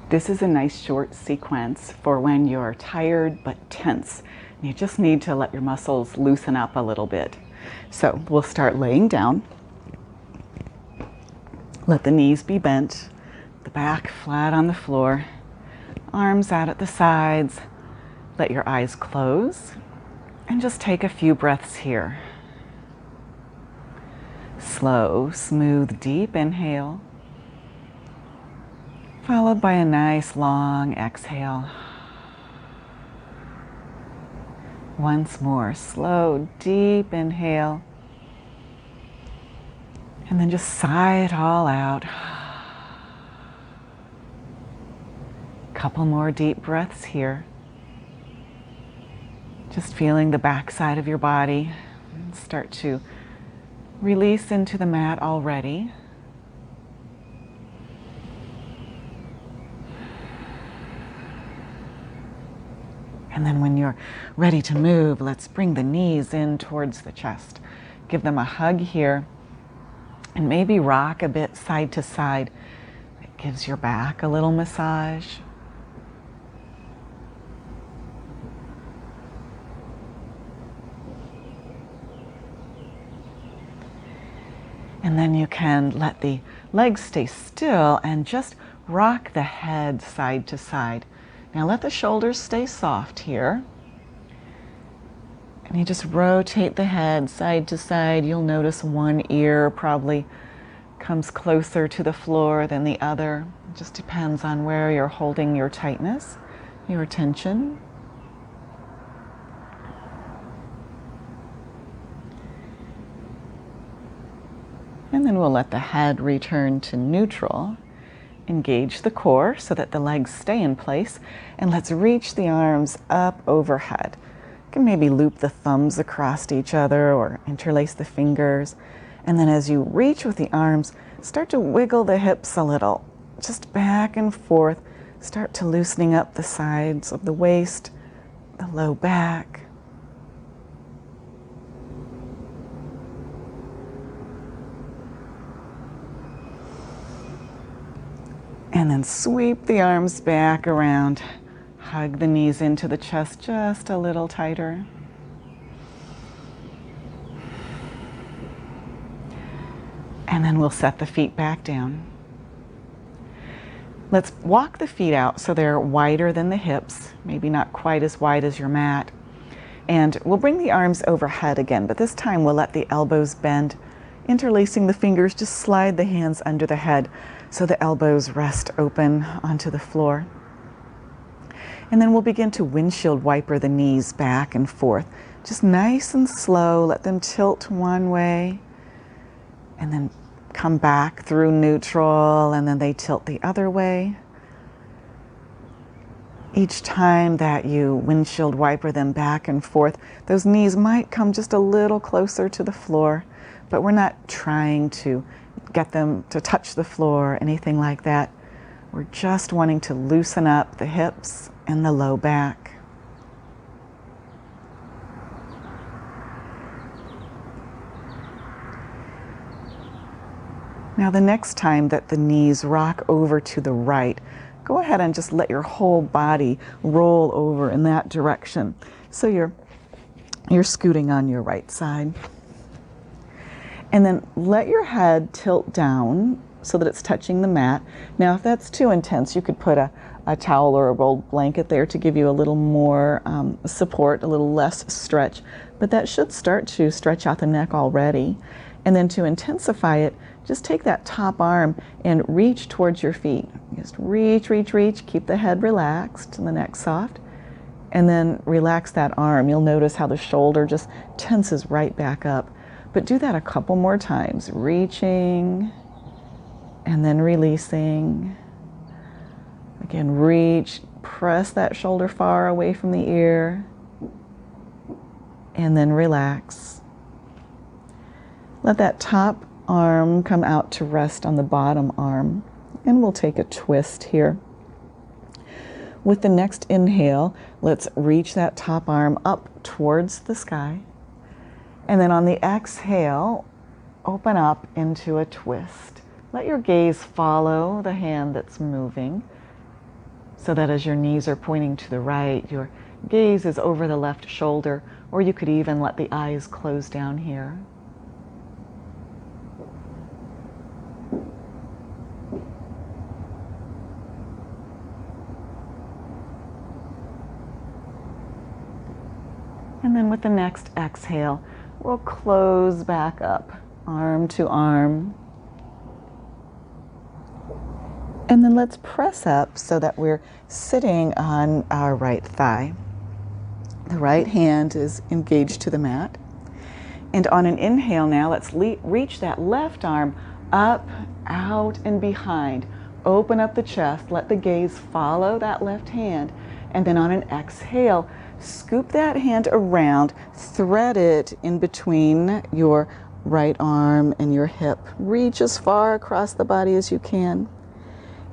This is a nice short sequence for when you're tired but tense. You just need to let your muscles loosen up a little bit. So we'll start laying down. Let the knees be bent, the back flat on the floor, arms out at the sides. Let your eyes close and just take a few breaths here. Slow, smooth, deep inhale, followed by a nice long exhale. Once more, slow, deep inhale, and then just sigh it all out. Couple more deep breaths here. Just feeling the backside of your body start to release into the mat already. And then when you're ready to move, let's bring the knees in towards the chest. Give them a hug here and maybe rock a bit side to side. It gives your back a little massage. And then you can let the legs stay still and just rock the head side to side. Now let the shoulders stay soft here. And you just rotate the head side to side. You'll notice one ear probably comes closer to the floor than the other. It just depends on where you're holding your tightness, your tension. And then we'll let the head return to neutral. Engage the core so that the legs stay in place. And let's reach the arms up overhead. You can maybe loop the thumbs across each other or interlace the fingers. And then as you reach with the arms, start to wiggle the hips a little. Just back and forth. Start to loosening up the sides of the waist, the low back. And then sweep the arms back around. Hug the knees into the chest just a little tighter. And then we'll set the feet back down. Let's walk the feet out so they're wider than the hips, maybe not quite as wide as your mat. And we'll bring the arms overhead again, but this time we'll let the elbows bend. Interlacing the fingers, just slide the hands under the head so the elbows rest open onto the floor. And then we'll begin to windshield wiper the knees back and forth. Just nice and slow, let them tilt one way and then come back through neutral, and then they tilt the other way. Each time that you windshield wiper them back and forth, those knees might come just a little closer to the floor, but we're not trying to get them to touch the floor or anything like that. We're just wanting to loosen up the hips and the low back. Now the next time that the knees rock over to the right, go ahead and just let your whole body roll over in that direction. So you're scooting on your right side. And then let your head tilt down so that it's touching the mat. Now, if that's too intense, you could put a towel or a rolled blanket there to give you a little more support, a little less stretch. But that should start to stretch out the neck already. And then to intensify it, just take that top arm and reach towards your feet. Just reach, reach, reach. Keep the head relaxed and the neck soft. And then relax that arm. You'll notice how the shoulder just tenses right back up. But do that a couple more times, reaching and then releasing. Again, reach, press that shoulder far away from the ear, and then relax. Let that top arm come out to rest on the bottom arm, and we'll take a twist here. With the next inhale, let's reach that top arm up towards the sky. And then on the exhale, open up into a twist. Let your gaze follow the hand that's moving. so that as your knees are pointing to the right, your gaze is over the left shoulder, or you could even let the eyes close down here. And then with the next exhale, we'll close back up, arm to arm. And then let's press up so that we're sitting on our right thigh. The right hand is engaged to the mat. And on an inhale now, let's reach that left arm up, out, and behind. Open up the chest, let the gaze follow that left hand. And then on an exhale, scoop that hand around, thread it in between your right arm and your hip. Reach as far across the body as you can.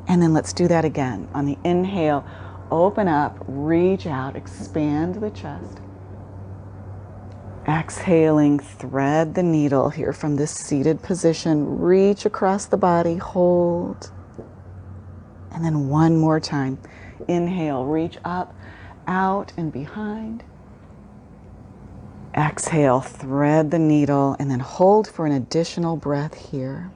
And then let's do that again. On the inhale, open up, reach out, expand the chest. Exhaling, thread the needle here from this seated position. Reach across the body, hold. And then one more time. Inhale, reach up, out, and behind. Exhale, thread the needle, and then hold for an additional breath here.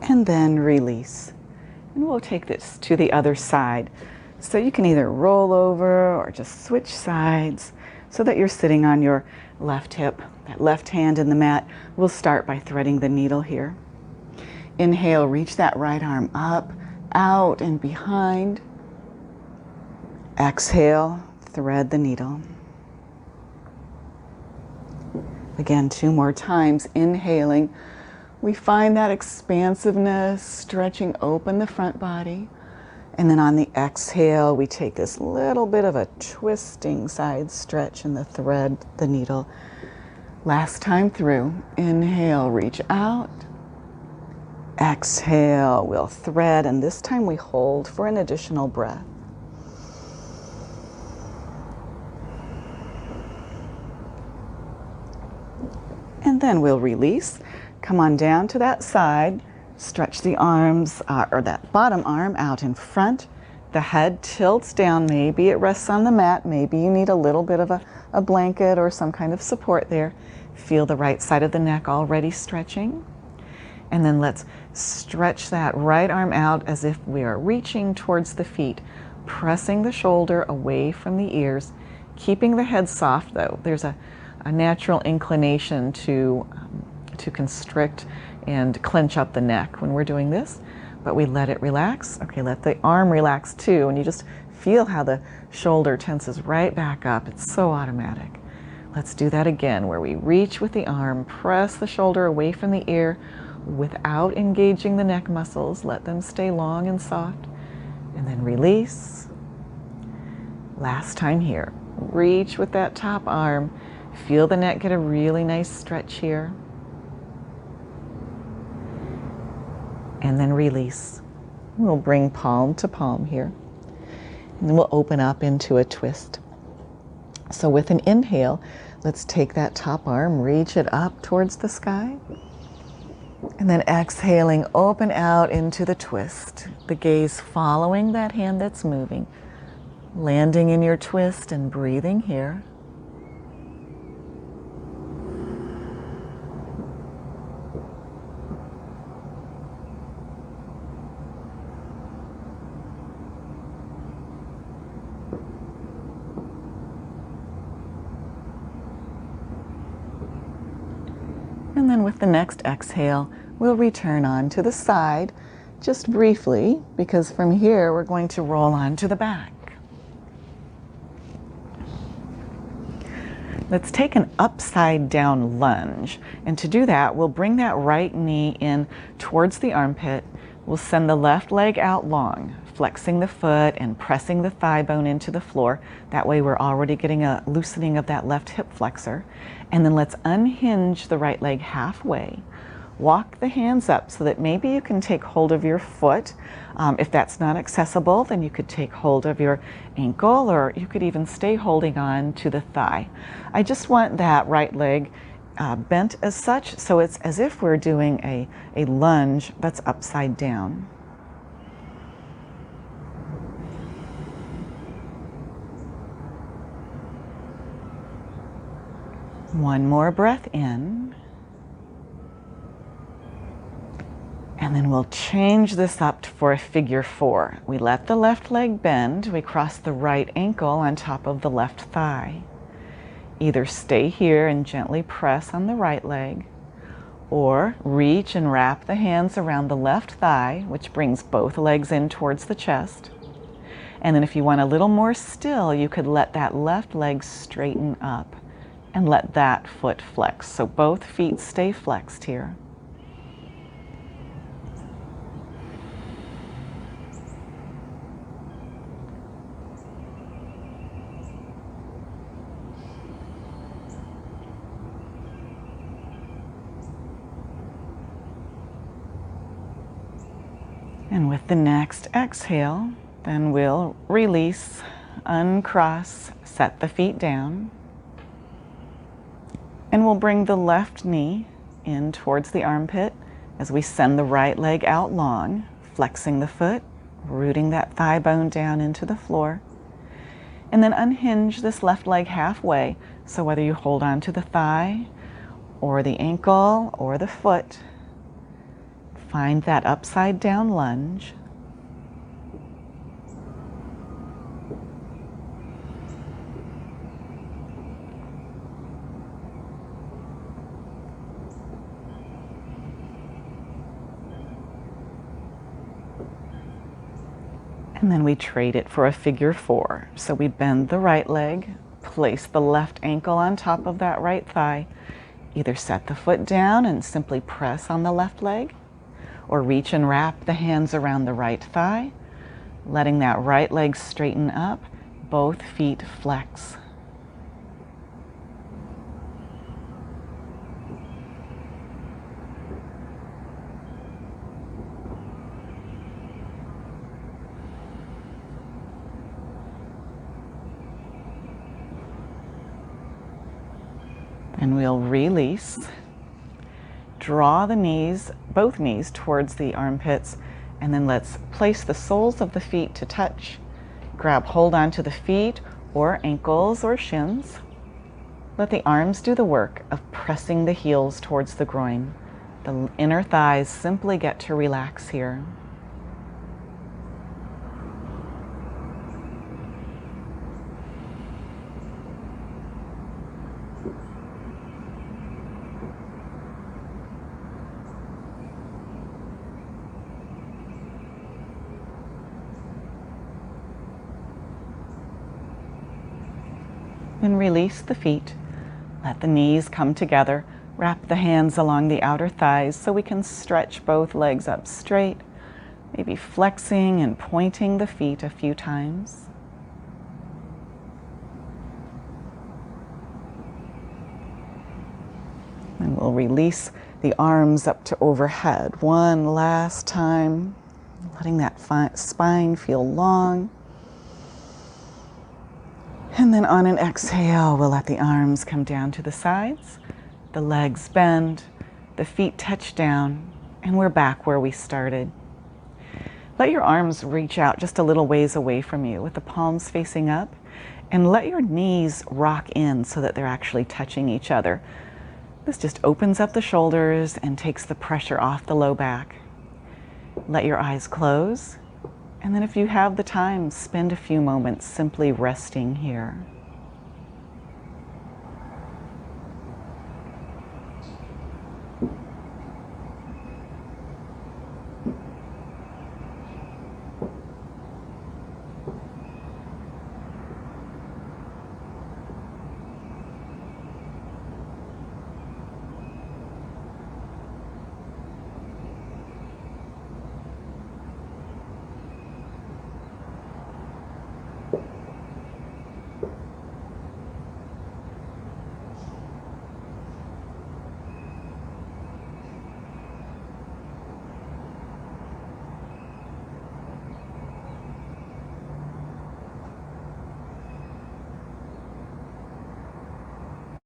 And then release. And we'll take this to the other side. So you can either roll over or just switch sides so that you're sitting on your left hip. That left hand in the mat. We'll start by threading the needle here. Inhale, reach that right arm up, out, and behind. Exhale, thread the needle. Again, 2 more times. Inhaling. We find that expansiveness, stretching open the front body. And then on the exhale, we take this little bit of a twisting side stretch and the thread the needle. Last time through. Inhale, reach out. Exhale, we'll thread, and this time we hold for an additional breath. And then we'll release. Come on down to that side, stretch the arms, or that bottom arm out in front. The head tilts down, maybe it rests on the mat, maybe you need a little bit of a blanket or some kind of support there. Feel the right side of the neck already stretching. And then let's stretch that right arm out as if we are reaching towards the feet, pressing the shoulder away from the ears, keeping the head soft though. There's a natural inclination to constrict and clench up the neck when we're doing this, but we let it relax. Okay, let the arm relax too, and you just feel how the shoulder tenses right back up. It's so automatic. Let's do that again, where we reach with the arm, press the shoulder away from the ear without engaging the neck muscles. Let them stay long and soft, and then release. Last time here. Reach with that top arm. Feel the neck get a really nice stretch here. And then release. We'll bring palm to palm here. And then we'll open up into a twist. So with an inhale, let's take that top arm, reach it up towards the sky. And then exhaling, open out into the twist. The gaze following that hand that's moving. Landing in your twist and breathing here. And then with the next exhale, we'll return on to the side, just briefly, because from here we're going to roll on to the back. Let's take an upside down lunge. And to do that, we'll bring that right knee in towards the armpit. We'll send the left leg out long, flexing the foot and pressing the thigh bone into the floor. That way we're already getting a loosening of that left hip flexor. And then let's unhinge the right leg halfway. Walk the hands up so that maybe you can take hold of your foot. If that's not accessible, then you could take hold of your ankle, or you could even stay holding on to the thigh. I just want that right leg bent as such, so it's as if we're doing a lunge that's upside down. One more breath in. And then we'll change this up for a figure 4. We let the left leg bend. We cross the right ankle on top of the left thigh. Either stay here and gently press on the right leg, or reach and wrap the hands around the left thigh, which brings both legs in towards the chest. And then if you want a little more still, you could let that left leg straighten up and let that foot flex. So both feet stay flexed here. And with the next exhale, then we'll release, uncross, set the feet down. And we'll bring the left knee in towards the armpit as we send the right leg out long, flexing the foot, rooting that thigh bone down into the floor. And then unhinge this left leg halfway. So whether you hold on to the thigh or the ankle or the foot, find that upside down lunge. And then we trade it for a figure 4. So we bend the right leg, place the left ankle on top of that right thigh. Either set the foot down and simply press on the left leg, or reach and wrap the hands around the right thigh, letting that right leg straighten up, both feet flex. And we'll release. Draw the knees, both knees towards the armpits, and then let's place the soles of the feet to touch. Grab hold onto the feet or ankles or shins. Let the arms do the work of pressing the heels towards the groin. The inner thighs simply get to relax here. Then release the feet. Let the knees come together. Wrap the hands along the outer thighs so we can stretch both legs up straight, maybe flexing and pointing the feet a few times. And we'll release the arms up to overhead. One last time, letting that spine feel long. And then on an exhale, we'll let the arms come down to the sides, the legs bend, the feet touch down, and we're back where we started. Let your arms reach out just a little ways away from you with the palms facing up, and let your knees rock in so that they're actually touching each other. This just opens up the shoulders and takes the pressure off the low back. Let your eyes close. And then if you have the time, spend a few moments simply resting here.